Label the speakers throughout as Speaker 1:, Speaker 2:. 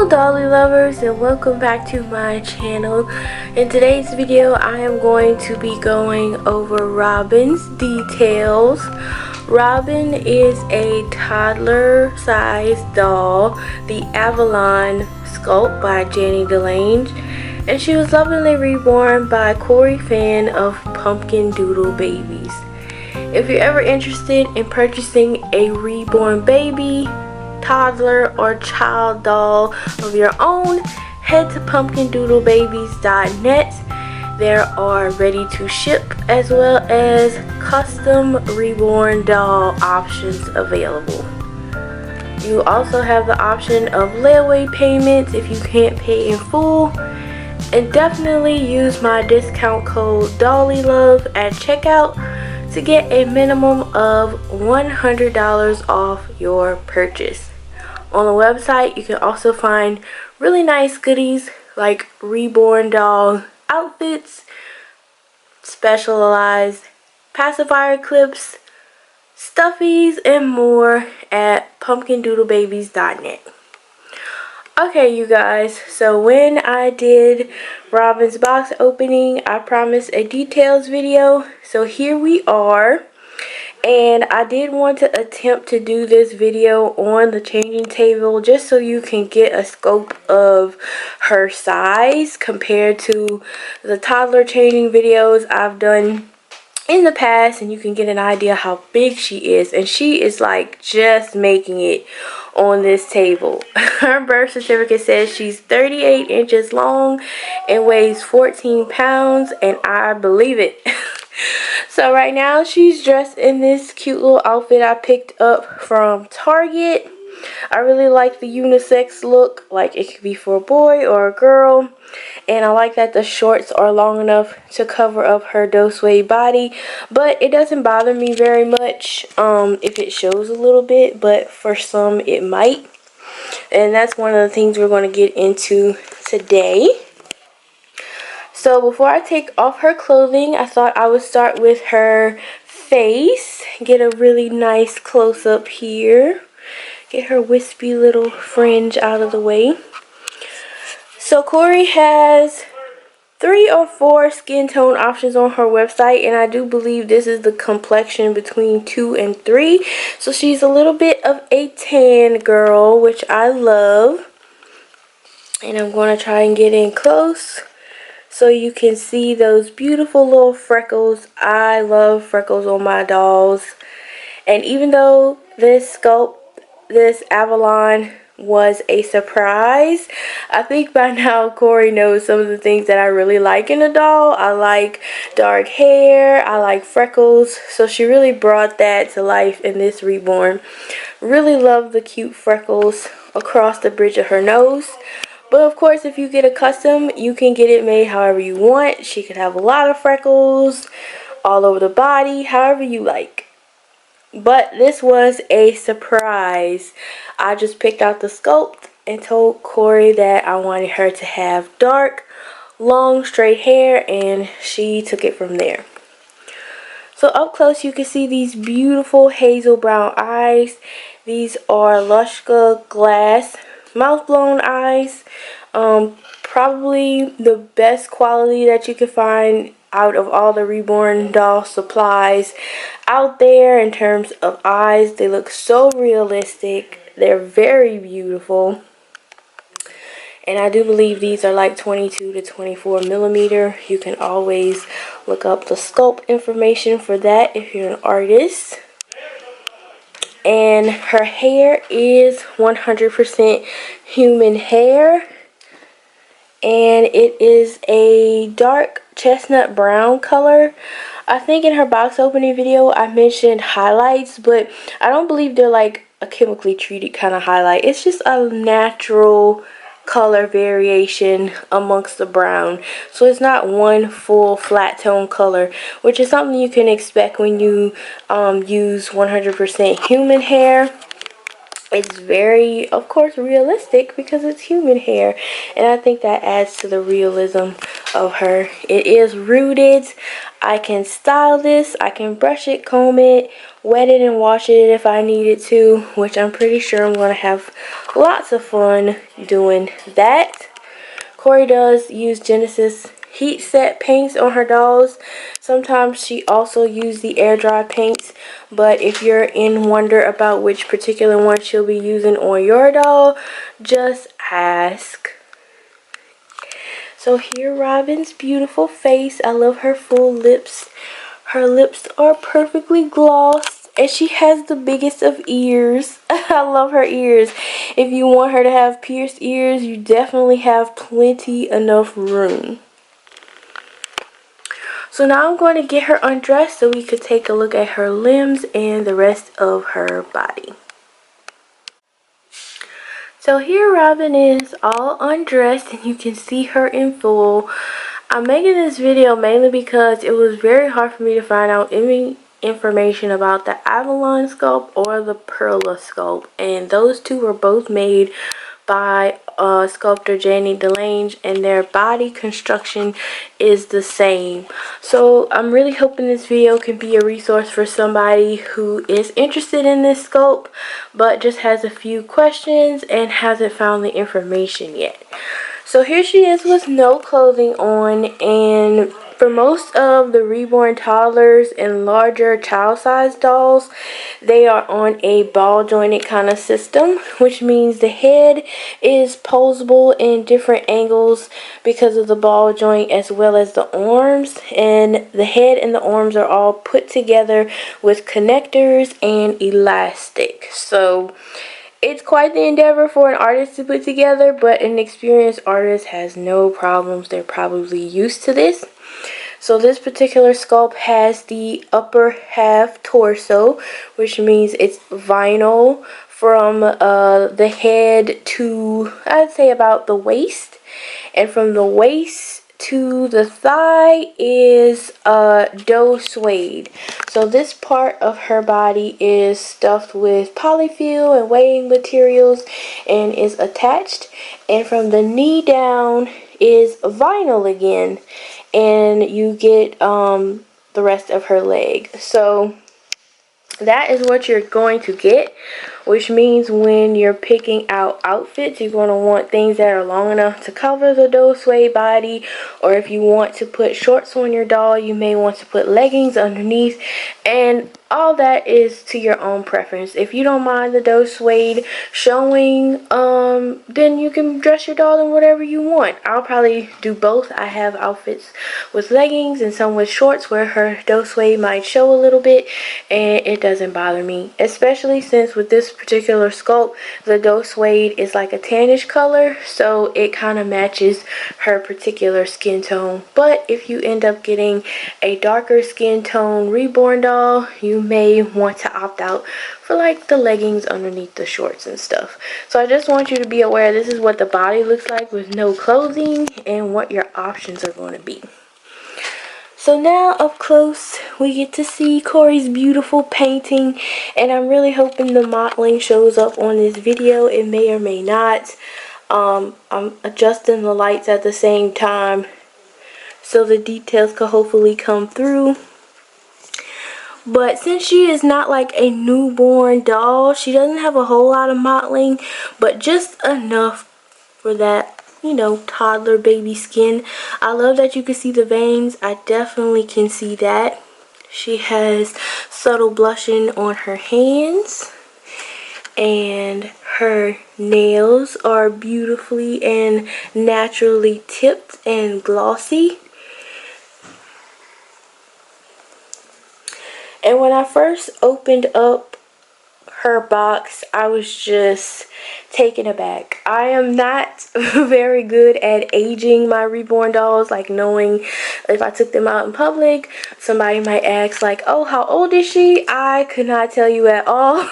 Speaker 1: Hello dolly lovers, and welcome back to my channel. In today's video I am going to be going over Robin's details. Robin is a toddler sized doll, the Avalon sculpt by Jannie the Lange, and she was lovingly reborn by Kory Fann of Pumpkin Doodle Babies. If you're ever interested in purchasing a reborn baby, toddler, or child doll of your own, head to pumpkindoodlebabies.net. There are ready to ship as well as custom reborn doll options available. You also have the option of layaway payments if you can't pay in full, and definitely use my discount code DOLLIELOVE at checkout to get a minimum of $100 off your purchase. On the website, you can also find really nice goodies like reborn doll outfits, specialized pacifier clips, stuffies, and more at pumpkindoodlebabies.net. Okay, you guys, so when I did Robin's box opening, I promised a details video, so here we are. And I did want to attempt to do this video on the changing table just so you can get a scope of her size compared to the toddler changing videos I've done in the past, and you can get an idea how big she is. And she is like just making it on this table. Her birth certificate says she's 38 inches long and weighs 14 pounds, and I believe it. So right now she's dressed in this cute little outfit I picked up from Target. I really like the unisex look, like it could be for a boy or a girl. And I like that the shorts are long enough to cover up her do-sway body, but it doesn't bother me very much if it shows a little bit, but for some it might. And that's one of the things we're going to get into today. So before I take off her clothing, I thought I would start with her face. Get a really nice close-up here. Get her wispy little fringe out of the way. So Kory has 3 or 4 skin tone options on her website, and I do believe this is the complexion between 2 and 3. So she's a little bit of a tan girl, which I love. And I'm going to try and get in close so you can see those beautiful little freckles. I love freckles on my dolls. And even though this sculpt, this Avalon, was a surprise, I think by now Kory knows some of the things that I really like in a doll. I like dark hair, I like freckles, so she really brought that to life in this reborn. Really love the cute freckles across the bridge of her nose. But of course, if you get a custom, you can get it made however you want. She could have a lot of freckles all over the body, however you like. But this was a surprise. I just picked out the sculpt and told Kory that I wanted her to have dark, long, straight hair, and she took it from there. So up close, you can see these beautiful hazel brown eyes. These are Lushka glass mouth blown eyes. Probably the best quality that you can find out of all the reborn doll supplies out there in terms of eyes. They look so realistic. They're very beautiful. And I do believe these are like 22 to 24 millimeter. You can always look up the sculpt information for that if you're an artist. And her hair is 100% human hair, and it is a dark chestnut brown color. I think in her box opening video I mentioned highlights, but I don't believe they're like a chemically treated kind of highlight. It's just a natural color variation amongst the brown, so it's not one full flat tone color, which is something you can expect when you use 100% human hair. It's very, of course, realistic because it's human hair, and I think that adds to the realism of her. It is rooted. I can style this. I can brush it, comb it, wet it, and wash it if I needed to, which I'm pretty sure I'm going to have lots of fun doing that. Kory does use Genesis heat set paints on her dolls. Sometimes she also uses the air dry paints, but if you're in wonder about which particular one she'll be using on your doll, just ask. So here Robin's beautiful face. I love her full lips. Her lips are perfectly glossed, and she has the biggest of ears. I love her ears. If you want her to have pierced ears, you definitely have plenty enough room. So now I'm going to get her undressed so we could take a look at her limbs and the rest of her body. So here Robin is all undressed and you can see her in full. I'm making this video mainly because it was very hard for me to find out any information about the Avalon sculpt or the Perla sculpt, and those two were both made by sculptor Jannie the Lange, and their body construction is the same. So I'm really hoping this video can be a resource for somebody who is interested in this sculpt but just has a few questions and hasn't found the information yet. So here she is with no clothing on, and for most of the Reborn Toddlers and larger child-sized dolls, they are on a ball jointed kind of system, which means the head is posable in different angles because of the ball joint, as well as the arms, and the head and the arms are all put together with connectors and elastic. So it's quite the endeavor for an artist to put together, but an experienced artist has no problems. They're probably used to this. So this particular sculpt has the upper half torso, which means it's vinyl from the head to, I'd say, about the waist. And from the waist to the thigh is doe suede. So this part of her body is stuffed with polyfill and weighing materials and is attached. And from the knee down is vinyl again, and you get the rest of her leg. So that is what you're going to get, which means when you're picking out outfits, you're going to want things that are long enough to cover the doe suede body, or if you want to put shorts on your doll, you may want to put leggings underneath, and all that is to your own preference. If you don't mind the doe suede showing, then you can dress your doll in whatever you want. I'll probably do both. I have outfits with leggings and some with shorts where her doe suede might show a little bit, and it doesn't bother me, especially since with this particular sculpt, the doe suede is like a tannish color, so it kind of matches her particular skin tone. But if you end up getting a darker skin tone reborn doll, you may want to opt out for like the leggings underneath the shorts and stuff. So I just want you to be aware this is what the body looks like with no clothing and what your options are going to be. So now up close we get to see Kory's beautiful painting, and I'm really hoping the modeling shows up on this video. It may or may not. I'm adjusting the lights at the same time so the details could hopefully come through. But since she is not like a newborn doll, she doesn't have a whole lot of modeling, but just enough for that, you know, toddler baby skin. I love that you can see the veins. I definitely can see that. She has subtle blushing on her hands, and her nails are beautifully and naturally tipped and glossy. And when I first opened up her box, I was just taken aback. I am not very good at aging my reborn dolls, like knowing if I took them out in public, somebody might ask like, oh, how old is she? I could not tell you at all.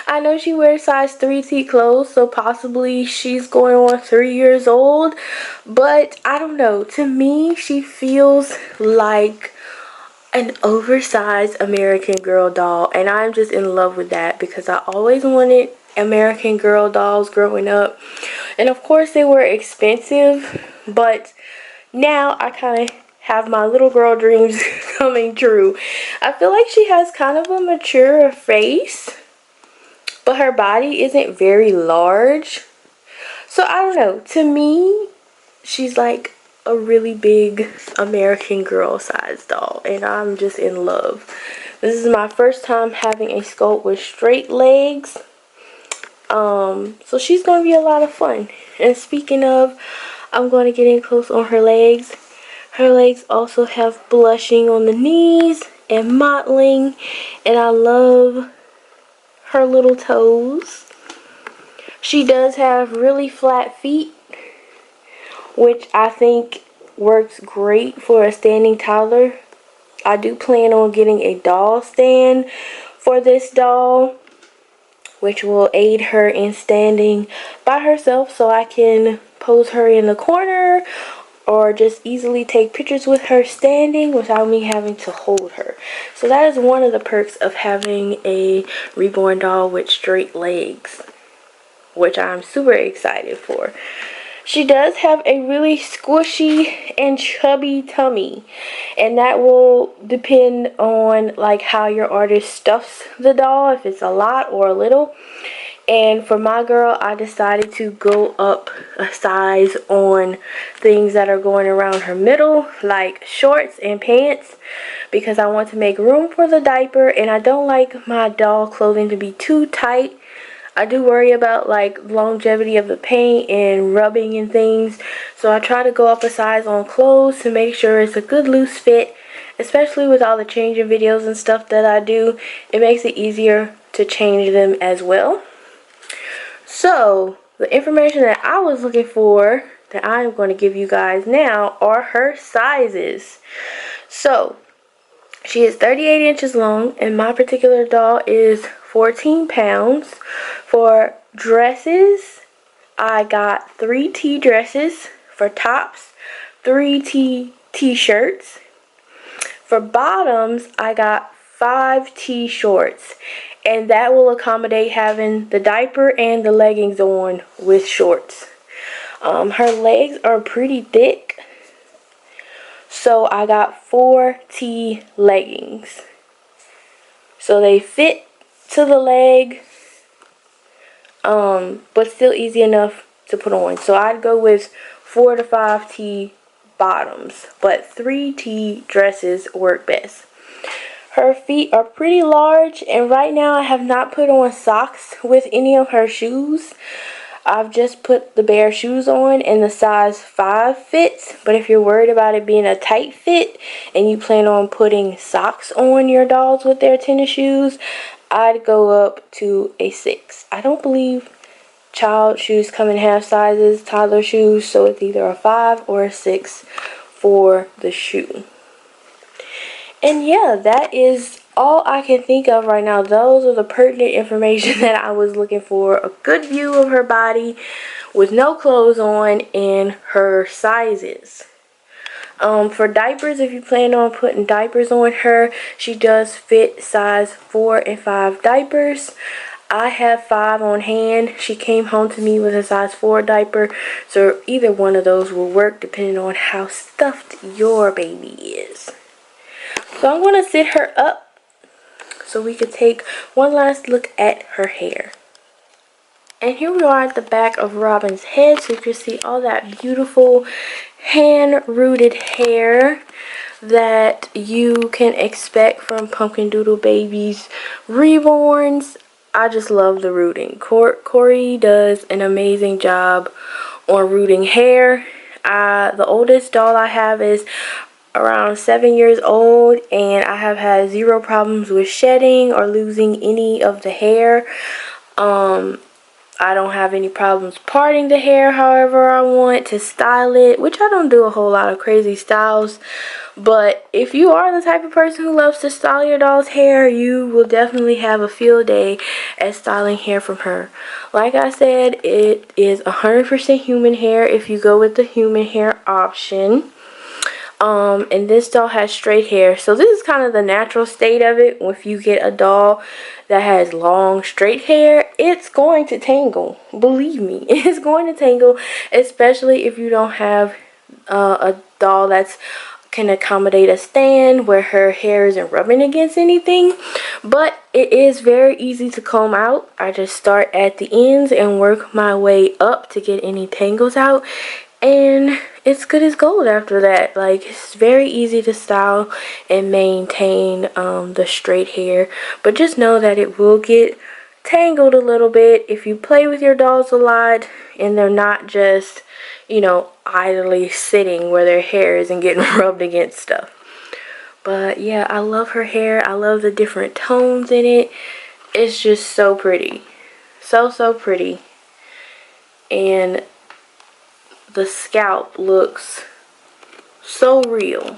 Speaker 1: I know she wears size 3T clothes, so possibly she's going on 3 years old, but I don't know. To me, she feels like an oversized American Girl doll, and I'm just in love with that because I always wanted American Girl dolls growing up, and of course they were expensive, but now I kind of have my little girl dreams coming true. I feel like she has kind of a mature face, but her body isn't very large. So I don't know. To me, she's like a really big American girl size doll, and I'm just in love. This is my first time having a sculpt with straight legs. So she's going to be a lot of fun. And speaking of, I'm going to get in close on her legs. Her legs also have blushing on the knees and mottling, and I love her little toes. She does have really flat feet, which I think works great for a standing toddler. I do plan on getting a doll stand for this doll, which will aid her in standing by herself, so I can pose her in the corner or just easily take pictures with her standing without me having to hold her. So that is one of the perks of having a reborn doll with straight legs, which I'm super excited for. She does have a really squishy and chubby tummy, and that will depend on like how your artist stuffs the doll, if it's a lot or a little. And for my girl, I decided to go up a size on things that are going around her middle, like shorts and pants, because I want to make room for the diaper, and I don't like my doll clothing to be too tight. I do worry about like longevity of the paint and rubbing and things, so I try to go up a size on clothes to make sure it's a good loose fit, especially with all the changing videos and stuff that I do. It makes it easier to change them as well. So the information that I was looking for that I am going to give you guys now are her sizes. So she is 38 inches long, and my particular doll is 14 pounds. For dresses, I got 3T dresses. For tops, 3T t-shirts. For bottoms, I got 5T shorts, and that will accommodate having the diaper and the leggings on with shorts. Her legs are pretty thick, so I got 4T leggings. So they fit to the leg, but still easy enough to put on. So I'd go with 4 to 5T bottoms, but 3T dresses work best. Her feet are pretty large, and right now I have not put on socks with any of her shoes. I've just put the bare shoes on, and the size 5 fits. But if you're worried about it being a tight fit and you plan on putting socks on your dolls with their tennis shoes, I'd go up to a 6. I don't believe child shoes come in half sizes, toddler shoes, so it's either a 5 or a 6 for the shoe. And yeah, that is all I can think of right now. Those are the pertinent information that I was looking for. A good view of her body with no clothes on and her sizes. For diapers, if you plan on putting diapers on her, she does fit size 4 and 5 diapers. I have 5 on hand. She came home to me with a size 4 diaper, so either one of those will work depending on how stuffed your baby is. So I'm going to sit her up so we can take one last look at her hair. And here we are at the back of Robin's head, so you can see all that beautiful hand-rooted hair that you can expect from Pumpkin Doodle Babies reborns. I just love the rooting. Kory does an amazing job on rooting hair. The oldest doll I have is around 7 years old, and I have had 0 problems with shedding or losing any of the hair. I don't have any problems parting the hair however I want to style it, which I don't do a whole lot of crazy styles. But if you are the type of person who loves to style your doll's hair, you will definitely have a field day at styling hair from her. Like I said, it is 100% human hair if you go with the human hair option. And this doll has straight hair, so this is kind of the natural state of it. If you get a doll that has long straight hair, it's going to tangle. Believe me, it's going to tangle, especially if you don't have a doll that's can accommodate a stand where her hair isn't rubbing against anything, but it is very easy to comb out. I just start at the ends and work my way up to get any tangles out, and it's good as gold after that. Like, it's very easy to style and maintain the straight hair, but just know that it will get tangled a little bit if you play with your dolls a lot and they're not just, you know, idly sitting where their hair isn't getting rubbed against stuff. But yeah, I love her hair. I love the different tones in it. It's just so pretty. So pretty. And the scalp looks so real.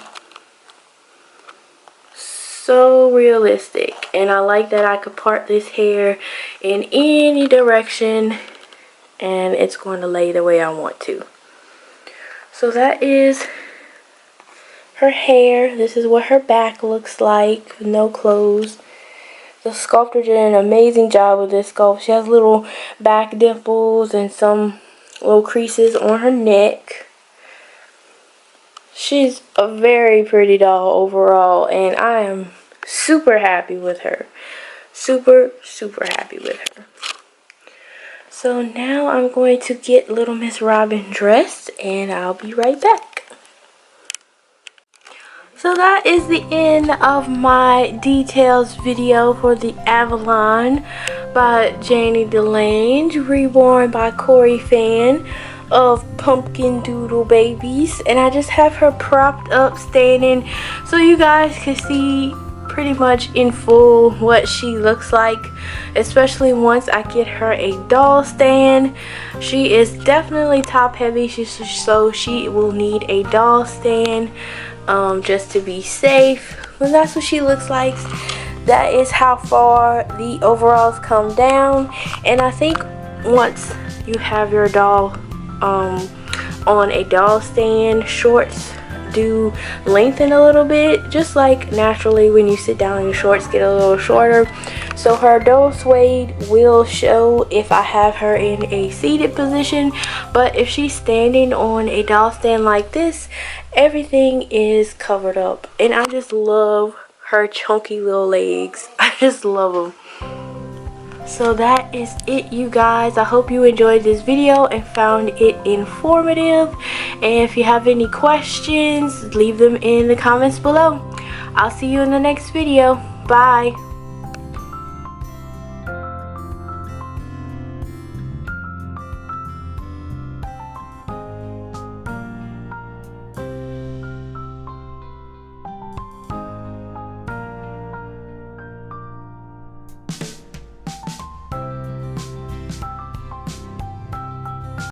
Speaker 1: So realistic. And I like that I could part this hair in any direction and it's going to lay the way I want to. So that is her hair. This is what her back looks like with no clothes. The sculptor did an amazing job with this sculpt. She has little back dimples and some little creases on her neck. She's a very pretty doll overall, and I am super happy with her. Super happy with her. So now I'm going to get Little Miss Robin dressed, and I'll be right back. So that is the end of my details video for the Avalon by Jannie the Lange, reborn by Kory Fann of Pumpkin Doodle Babies. And I just have her propped up standing so you guys can see pretty much in full what she looks like, especially once I get her a doll stand. She is definitely top heavy, so she will need a doll stand just to be safe. But that's what she looks like. That is how far the overalls come down. And I think once you have your doll on a doll stand, shorts do lengthen a little bit, just like naturally when you sit down your shorts get a little shorter. So her doll suede will show if I have her in a seated position, but if she's standing on a doll stand like this, everything is covered up. And I just love her chunky little legs. I just love them. So that is it, you guys. I hope you enjoyed this video and found it informative. And if you have any questions, leave them in the comments below. I'll see you in the next video. Bye.